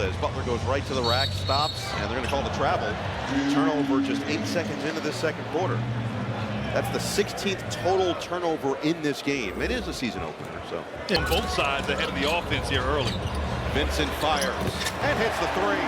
as Butler goes right to the rack, stops, and they're going to call the travel. Turnover just 8 seconds into this second quarter. That's the 16th total turnover in this game. It is a season opener, so. And both sides ahead of the offense here early. Vincent fires and hits the three.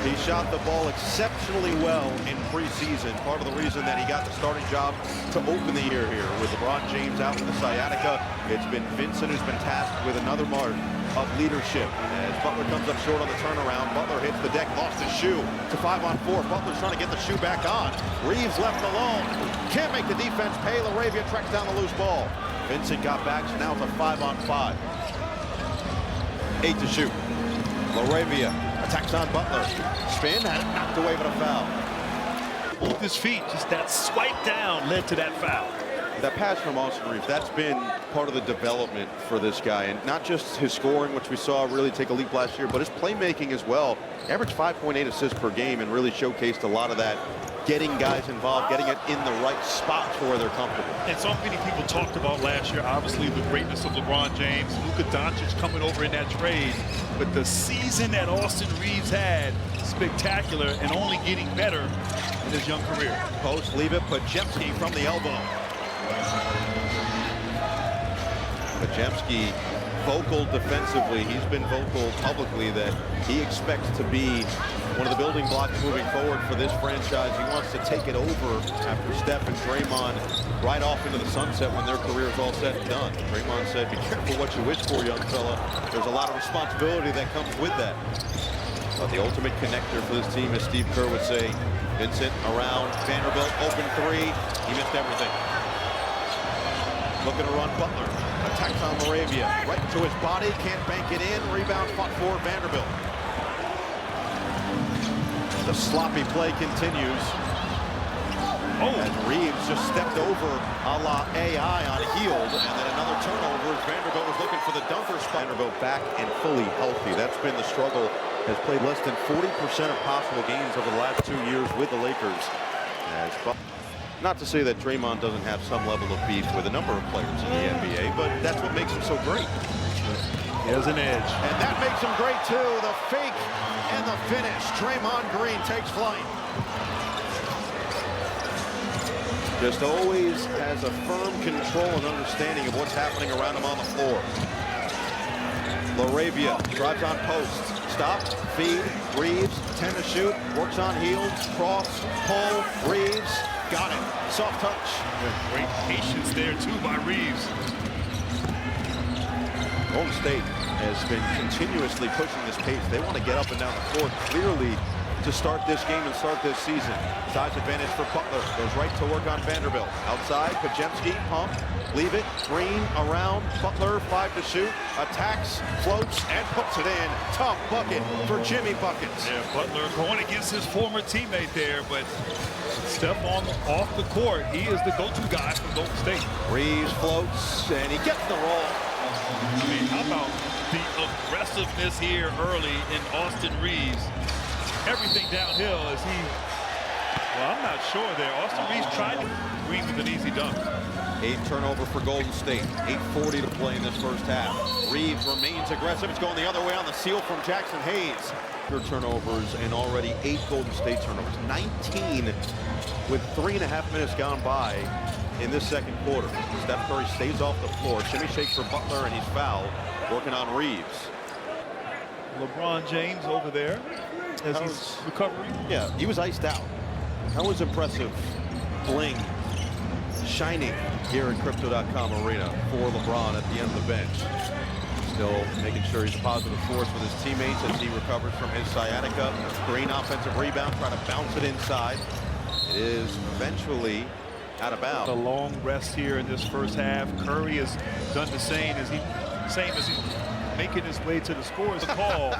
He shot the ball exceptionally well in preseason. Part of the reason that he got the starting job to open the year here with LeBron James out with the sciatica. It's been Vincent who's been tasked with another mark of leadership. As Butler comes up short on the turnaround, Butler hits the deck, lost his shoe to 5-on-4. Butler's trying to get the shoe back on. Reeves left alone. Can't make the defense pay. LaRavia tracks down the loose ball. Vincent got back, so now it's a 5-on-5. 8 to shoot. LaRavia attacks on Butler. Spin, had it knocked away, but a foul. With his feet, just that swipe down led to that foul. That pass from Austin Reeves, that's been part of the development for this guy. And not just his scoring, which we saw really take a leap last year, but his playmaking as well. Averaged 5.8 assists per game and really showcased a lot of that, getting guys involved, getting it in the right spots where they're comfortable. And so many people talked about last year, obviously, the greatness of LeBron James, Luka Doncic coming over in that trade. But the season that Austin Reeves had, spectacular and only getting better in his young career. Post, leave it, Pajemski from the elbow. Pajemski vocal defensively. He's been vocal publicly that he expects to be one of the building blocks moving forward for this franchise. He wants to take it over after Steph and Draymond right off into the sunset when their career is all said and done. Draymond said, be careful what you wish for, young fella. There's a lot of responsibility that comes with that. But the ultimate connector for this team, as Steve Kerr would say, Vincent around Vanderbilt, open three. He missed everything. Looking to run Butler. Attacks on LaRavia. Right to his body. Can't bank it in. Rebound fought for Vanderbilt. The sloppy play continues. And Reeves just stepped over a la AI on Hield. And then another turnover as Vanderbilt was looking for the dunker spot. Vanderbilt back and fully healthy. That's been the struggle. Has played less than 40% of possible games over the last 2 years with the Lakers. Not to say that Draymond doesn't have some level of beef with a number of players in the NBA, but that's what makes him so great. He has an edge. And that makes him great, too. The fake and the finish. Draymond Green takes flight. Just always has a firm control and understanding of what's happening around him on the floor. LaRavia drives on post. Stop, feed, Reeves, 10 to shoot, works on Hield, cross, pull, Reeves. Got it. Soft touch. Great patience there, too, by Reeves. Golden State has been continuously pushing this pace. They want to get up and down the court clearly to start this game and start this season. Size advantage for Butler. Goes right to work on Vanderbilt. Outside, Pajemski, pump, leave it. Green around. Butler, 5 to shoot. Attacks, floats, and puts it in. Tough bucket for Jimmy Buckets. Yeah, Butler going against his former teammate there, but Steph off the court. He is the go-to guy for Golden State. Reeves floats, and he gets the roll. I mean, how about the aggressiveness here early in Austin Reeves? Everything downhill as he, well, I'm not sure there. Austin Reeves tried to Green with an easy dunk. 8 turnover for Golden State. 8:40 to play in this first half. Reeves remains aggressive. It's going the other way on the seal from Jackson Hayes. Turnovers and already 8 Golden State turnovers. 19 with 3.5 minutes gone by in this second quarter. Steph Curry stays off the floor. Shimmy shake for Butler, and he's fouled. Working on Reeves. LeBron James over there as he's recovering. Yeah, he was iced out. That was impressive. Bling shining here in Crypto.com Arena for LeBron at the end of the bench. Still making sure he's a positive force with his teammates as he recovers from his sciatica. Green offensive rebound, trying to bounce it inside. It is eventually out of bounds. A long rest here in this first half. Curry has done the same as he's making his way to the scores call.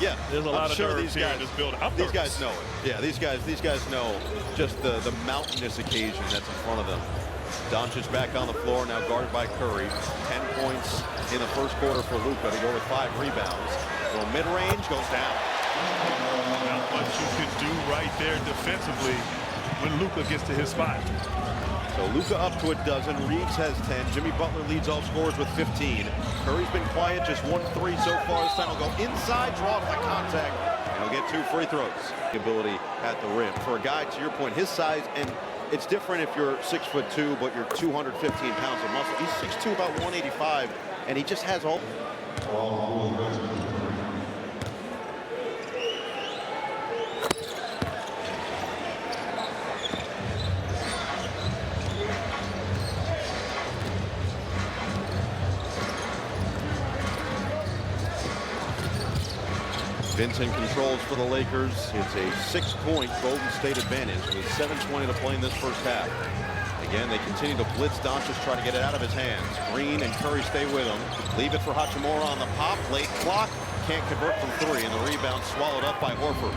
Yeah, there's a lot of sure nerves here in this building. These guys know it. Yeah, these guys know just the mountainous occasion that's in front of them. Doncic back on the floor, now guarded by Curry. 10 points in the first quarter for Luka to go with 5 rebounds. Well, mid-range goes down. Not much you can do right there defensively when Luka gets to his spot. So Luka up to a dozen. Reeves has 10. Jimmy Butler leads all scorers with 15. Curry's been quiet, just 1-3 so far. This time he'll go inside, draws the contact, and he'll get 2 free throws. Ability at the rim. For a guy, to your point, his size, and it's different if you're 6'2", but you're 215 pounds of muscle. He's 6'2", about 185, and he just has all. Vincent controls for the Lakers. It's a 6-point Golden State advantage with 7:20 to play in this first half. Again, they continue to blitz Doncic, try to get it out of his hands. Green and Curry stay with him. Leave it for Hachimura on the pop. Late clock. Can't convert from 3, and the rebound swallowed up by Horford.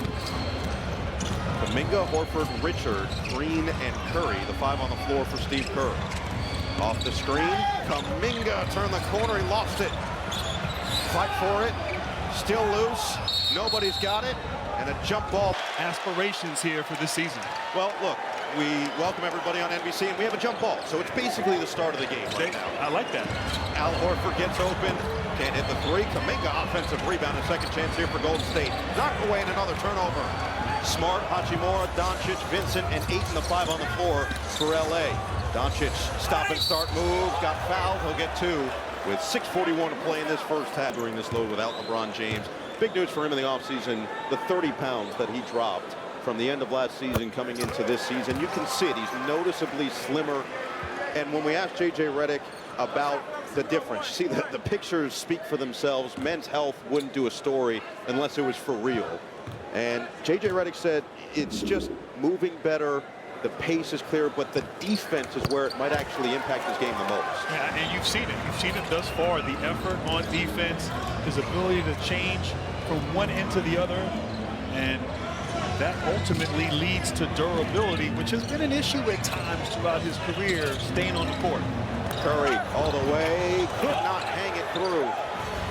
Kuminga, Horford, Richard, Green, and Curry. The 5 on the floor for Steve Kerr. Off the screen. Kuminga turned the corner. He lost it. Fight for it. Still loose. Nobody's got it. And a jump ball. Aspirations here for this season. Well, look, we welcome everybody on NBC, and we have a jump ball. So it's basically the start of the game right now. I like that. Al Horford gets open. Can't hit the 3. Kuminga offensive rebound. A second chance here for Golden State. Knocked away and another turnover. Smart, Hachimura, Doncic, Vincent, and Ayton, the 5 on the floor for L.A. Doncic, stop and start move. Got fouled. He'll get 2 with 6:41 to play in this first half during this load without LeBron James. Big news for him in the offseason, the 30 pounds that he dropped from the end of last season coming into this season. You can see it. He's noticeably slimmer. And when we asked J.J. Redick about the difference, see, the pictures speak for themselves. Men's Health wouldn't do a story unless it was for real. And J.J. Redick said it's just moving better. The pace is clear, but the defense is where it might actually impact his game the most. Yeah, and you've seen it. You've seen it thus far. The effort on defense, his ability to change from one end to the other, and that ultimately leads to durability, which has been an issue at times throughout his career, staying on the court. Curry all the way, could not hang it through.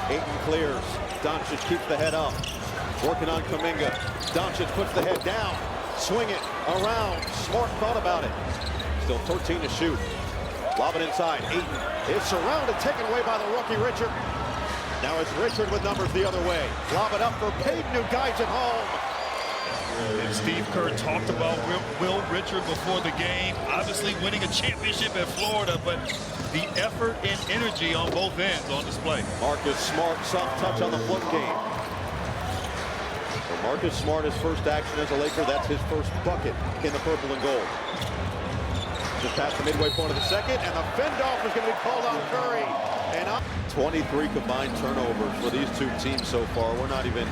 Ayton clears. Doncic keeps the head up. Working on Kuminga. Doncic puts the head down. Swing it around. Smart thought about it. Still 13 to shoot. Lob it inside. Ayton is surrounded, taken away by the rookie Richard. Now it's Richard with numbers the other way. Lob it up for Payton, who guides it home. And Steve Kerr talked about Will Richard before the game. Obviously winning a championship at Florida, but the effort and energy on both ends on display. Marcus Smart, soft touch on the flip game. So Marcus Smart, his first action as a Laker, that's his first bucket in the purple and gold. Just past the midway point of the second, and the fend-off is going to be called on Curry. And up 23 combined turnovers for these two teams so far. We're not even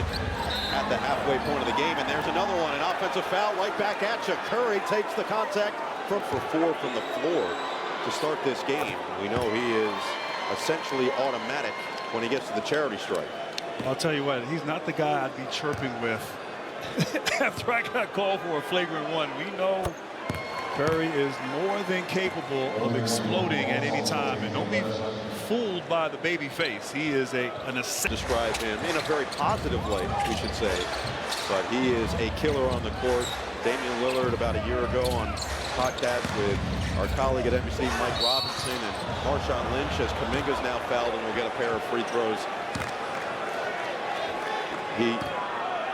at the halfway point of the game, and there's another one. An offensive foul right back at you. Curry takes the contact for 4 from the floor to start this game. We know he is essentially automatic when he gets to the charity stripe. I'll tell you what, he's not the guy I'd be chirping with after I got called for a flagrant 1. We know Curry is more than capable of exploding at any time, and don't be fooled by the baby face. He is an describe him in a very positive way, we should say, but he is a killer on the court. Damian Lillard about a year ago on podcast with our colleague at NBC, Mike Robinson, and Marshawn Lynch, as Kuminga's now fouled and will get a pair of free throws.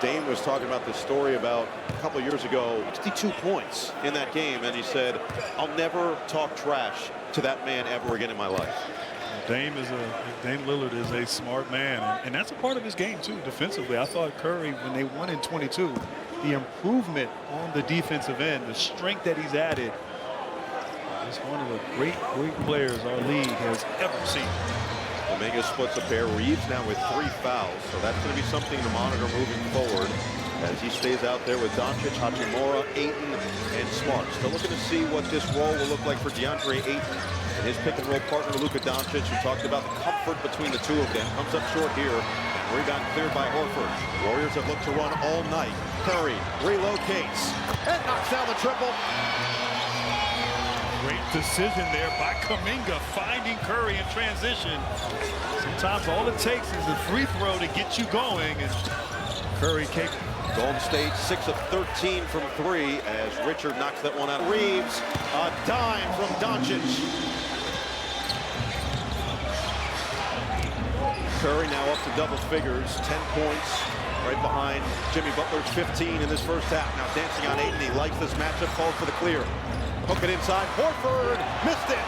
Dame was talking about this story about a couple years ago, 62 points in that game, and he said, I'll never talk trash to that man ever again in my life. Dame Lillard is a smart man, and that's a part of his game too, defensively. I thought Curry, when they won in 22, the improvement on the defensive end, the strength that he's added, is one of the great players our league has ever seen. Kuminga splits a pair. Reeves now with 3 fouls, so that's going to be something to monitor moving forward as he stays out there with Doncic, Hachimura, Ayton, and Smart. Still looking to see what this role will look like for DeAndre Ayton and his pick-and-roll partner, Luka Doncic, who talked about the comfort between the two of them. Comes up short here, and rebound cleared by Horford. Warriors have looked to run all night. Curry relocates and knocks down the triple. Great decision there by Kuminga, finding Curry in transition. Sometimes all it takes is a free throw to get you going, and Curry kick. Golden State 6 of 13 from 3 as Richard knocks that one out. Reeves, a dime from Doncic. Curry now up to double figures, 10 points, right behind Jimmy Butler's 15 in this first half. Now dancing on 8, and he likes this matchup, calls for the clear. Hook it inside, Horford, missed it.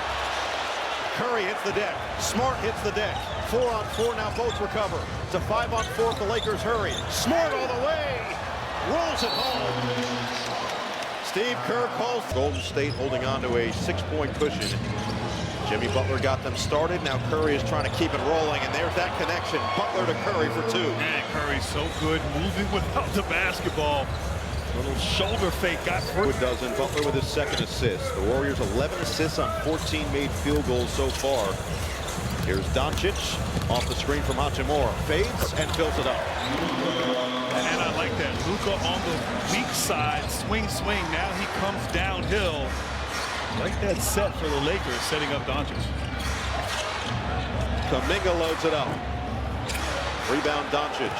Curry hits the deck, Smart hits the deck. 4-on-4 now, both recover. It's a 5-on-4 if the Lakers hurry. Smart all the way, rolls it home. Steve Kerr calls. Golden State holding on to a 6-point cushion. Jimmy Butler got them started. Now Curry is trying to keep it rolling, and there's that connection. Butler to Curry for 2. Man, Curry's so good moving without the basketball. Little shoulder fake got first. Dozen. Butler with his 2nd assist. The Warriors 11 assists on 14 made field goals so far. Here's Doncic off the screen from Hachimura. Fades and fills it up. And I like that. Luka on the weak side. Swing, swing. Now he comes downhill. Like that set for the Lakers, setting up Doncic. Kuminga loads it up. Rebound Doncic.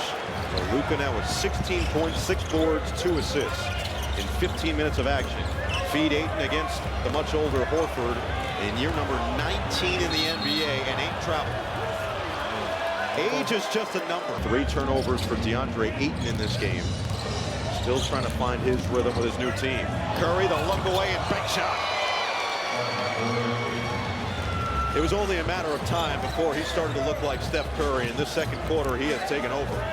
So Luka now with 16 points, 6 boards, 2 assists in 15 minutes of action. Feed Ayton against the much older Horford in year number 19 in the NBA and 8 travel. Age is just a number. 3 turnovers for DeAndre Ayton in this game. Still trying to find his rhythm with his new team. Curry, the look away and bank shot. It was only a matter of time before he started to look like Steph Curry. In this second quarter, he has taken over.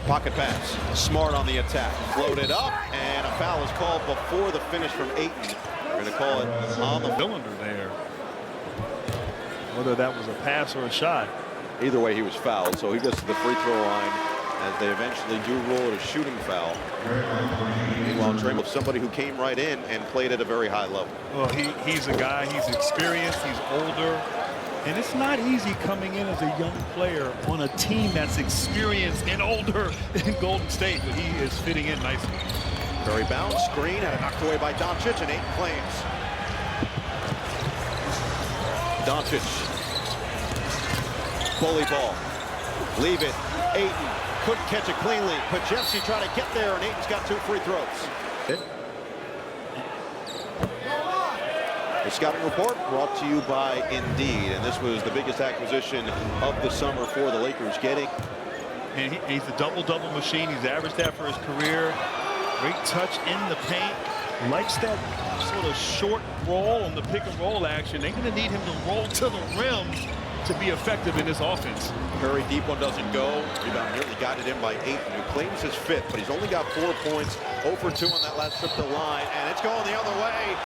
Pocket pass. Smart on the attack. Floated up, and a foul is called before the finish from Ayton. We're going to call it on the cylinder there. Whether that was a pass or a shot. Either way, he was fouled, so he goes to the free throw line as they eventually do rule it a shooting foul. Meanwhile, Draymond, somebody who came right in and played at a very high level. Well, he's a guy, he's experienced, he's older, and it's not easy coming in as a young player on a team that's experienced and older in Golden State, but he is fitting in nicely. Curry bounce, screen, and it knocked away by Doncic, and Ayton claims. Doncic. Bully ball. Leave it. Ayton couldn't catch it cleanly. Pajemski trying to get there, and Ayton's got 2 free throws. The scouting report brought to you by Indeed, and this was the biggest acquisition of the summer for the Lakers, getting. And he's a double-double machine. He's averaged that for his career. Great touch in the paint. Likes that sort of short roll on the pick-and-roll action. They're going to need him to roll to the rim to be effective in this offense. Curry, deep one doesn't go. Rebound nearly guided in by Ayton, who claims his 5th, but he's only got 4 points. 0 for 2 on that last trip to the line, and it's going the other way.